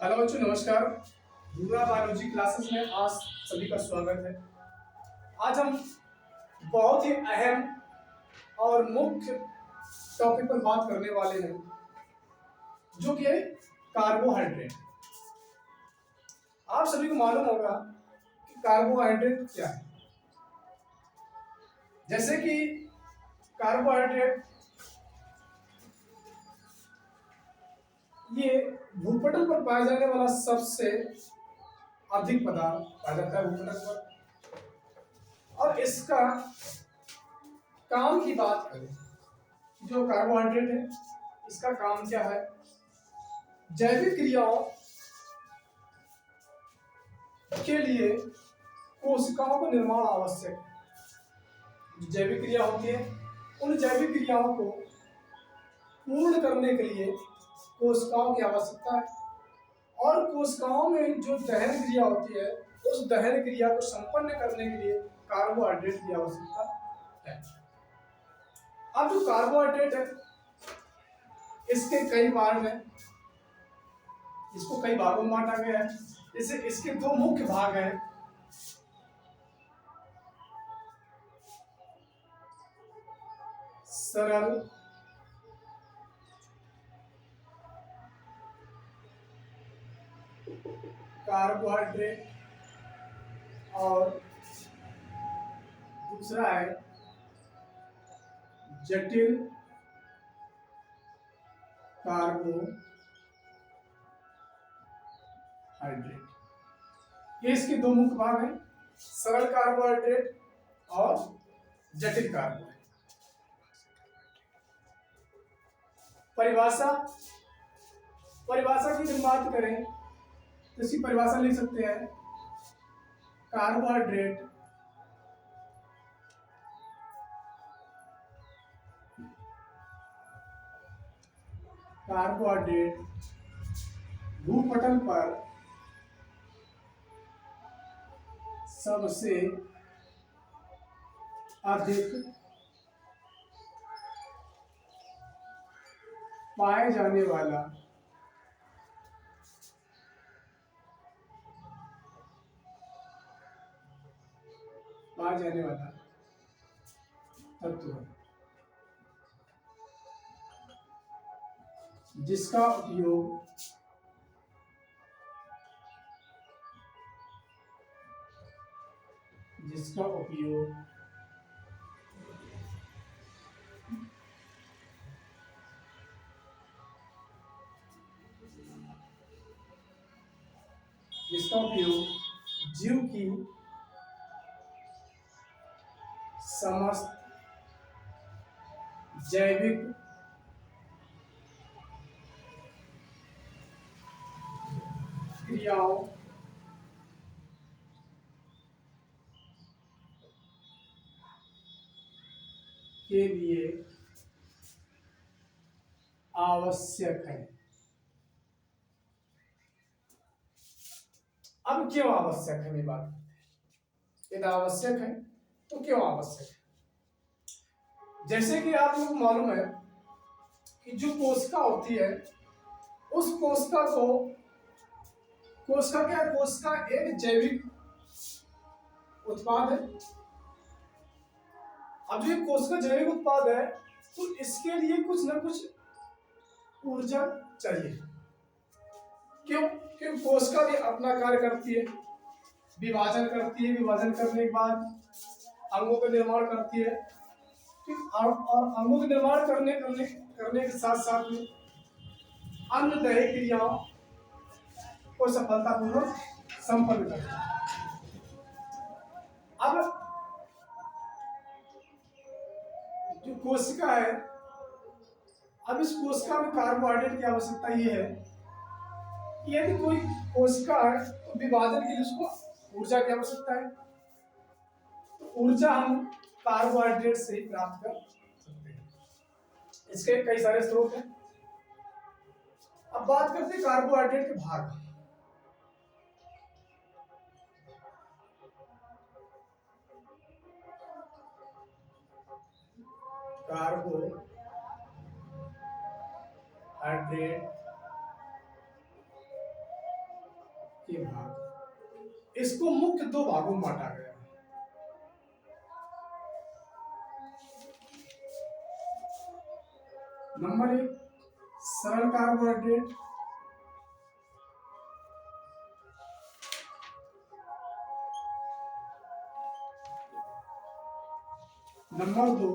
Hello बच्चों, नमस्कार। दूसरा बायोलॉजी क्लासेस में आज सभी का स्वागत है। आज हम बहुत ही अहम और मुख्य टॉपिक पर बात करने वाले हैं, जो कि है कार्बोहाइड्रेट। आप सभी को मालूम होगा कि कार्बोहाइड्रेट क्या है। जैसे कि कार्बोहाइड्रेट ये भूपटल पर पाया जाने वाला सबसे अधिक पदार्थ पाया जाता है भूपटल पर। और इसका काम की बात करें, जो कार्बोहाइड्रेट है इसका काम क्या है? जैविक क्रियाओं के लिए कोशिकाओं का निर्माण आवश्यक है। जो जैविक क्रिया होती है, उन जैविक क्रियाओं को पूर्ण करने के लिए कोशिकाओं की आवश्यकता है। और कोशिकाओं में जो दहन क्रिया होती है, उस दहन क्रिया को संपन्न करने के लिए कार्बोहाइड्रेट की आवश्यकता है। अब जो कार्बोहाइड्रेट है, इसके कई भाग हैं, इसको कई भागों में बांटा गया है। जैसे इसके दो मुख्य भाग हैं, सरल कार्बोहाइड्रेट और दूसरा है जटिल कार्बोहाइड्रेट। ये इसके दो मुख्य भाग हैं, सरल कार्बोहाइड्रेट और जटिल कार्बोहाइड्रेट। परिभाषा परिभाषा की जब बात करें तो इसकी परिभाषा लिख सकते हैं। कार्बोहाइड्रेट कार्बोहाइड्रेट भूपटल पर सबसे अधिक पाए जाने वाला तत्व है, जिसका उपयोग जिसका उपयोग जीव की समस्त जैविक क्रियाओं के लिए आवश्यक है। अब क्यों आवश्यक है, मेरी बात करते हैं। यदि आवश्यक है तो क्यों आवश्यक है? जैसे कि आप लोगों को मालूम है कि जो कोशिका होती है, उस कोशिका क्या है? कोशिका एक जैविक उत्पाद है। अब जो कोशिका जैविक उत्पाद है, तो इसके लिए कुछ ना कुछ ऊर्जा चाहिए। क्यों? क्योंकि कोशिका भी अपना कार्य करती है, विभाजन करती है, विभाजन करने के बाद अंगों का निर्माण करती है। ठीक, और अंगों का निर्माण करने के साथ साथ में अन्नदायी क्रियाओं को सफलतापूर्वक संपन्न करती है। अब जो कोशिका है, अब इस कोशिका में कार्बोहाइड्रेट की आवश्यकता ये है कि यदि कोई कोशिका है तो विभाजन के लिए उसको ऊर्जा की आवश्यकता है। तो ऊर्जा हम कार्बोहाइड्रेट से ही प्राप्त कर सकते हैं। इसके कई सारे स्रोत हैं। अब बात करते हैं कार्बोहाइड्रेट के भाग। कार्बोहाइड्रेट ये भाग, इसको मुख्य दो भागों में बांटा गया है। नंबर एक, सरल कार्बोहाइड्रेट, नंबर दो,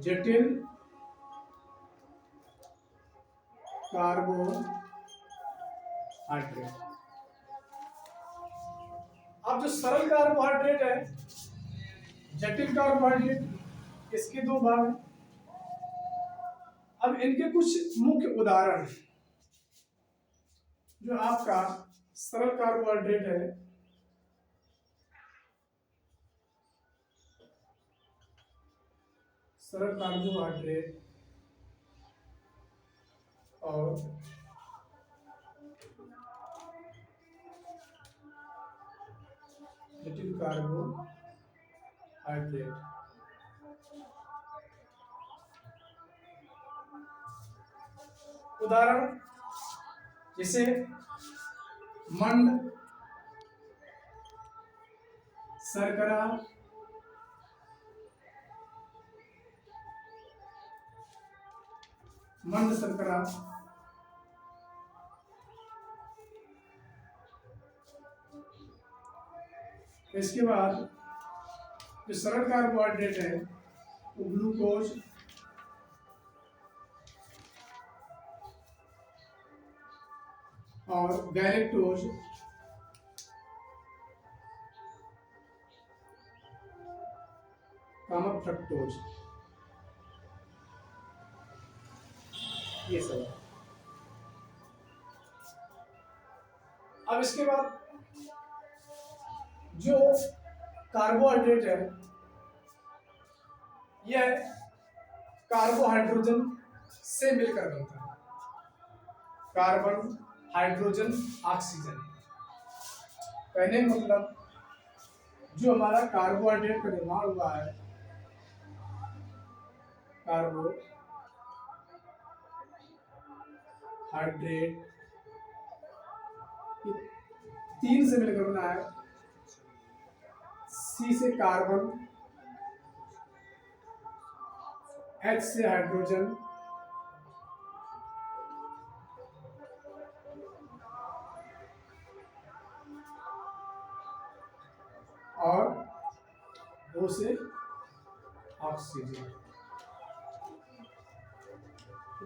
जटिल कार्बोहाइड्रेट। अब जो सरल कार्बोहाइड्रेट है, जटिल कार्बोहाइड्रेट, इसके दो भाग हैं। अब इनके कुछ मुख्य उदाहरण, जो आपका सरल कार्बोहाइड्रेट है, सरल कार्बोहाइड्रेट और जटिल कार्बोहाइड्रेट। उदाहरण जैसे मंड, शर्करा, मंड शर्करा, इसके बाद जो सरल कार्बोहाइड्रेट है वो ग्लूकोज, और गैलेक्टोज, कामक फ्रक्टोज, ये सब। अब इसके बाद जो कार्बोहाइड्रेट है, यह कार्बोहाइड्रोजन से मिलकर बनता है। Carbon, hydrogen, oxygen. कहने का मतलब जो हमारा कार्बोहाइड्रेट का निर्माण हुआ है, कार्बोहाइड्रेट तीन से मिलकर बना है। सी से कार्बन, H से हाइड्रोजन, और O से ऑक्सीजन।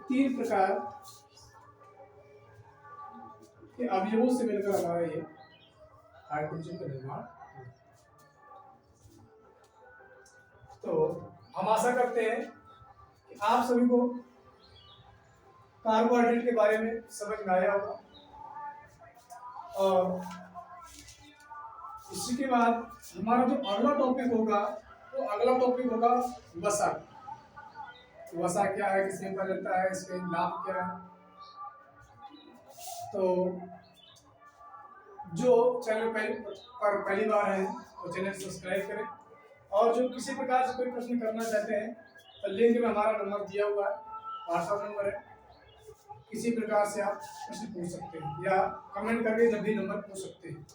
तीन प्रकार के अवयवों से मिलकर हमारा ये हाइड्रोजन का निर्माण। तो हम आशा करते हैं कि आप सभी को कार्बोहाइड्रेट के बारे में समझ में आया होगा। और इसी के बाद हमारा जो अगला टॉपिक होगा, वो अगला टॉपिक होगा वसा। वसा क्या है, किसमें पाया जाता है, इसके लाभ क्या है। तो जो चैनल पर पहली बार है वो चैनल सब्सक्राइब करें, और जो किसी प्रकार से कोई प्रश्न करना चाहते हैं तो लिंक में हमारा नंबर दिया हुआ है, व्हाट्सएप नंबर है। किसी प्रकार से आप प्रश्न पूछ सकते हैं या कमेंट करके जब भी नंबर पूछ सकते हैं।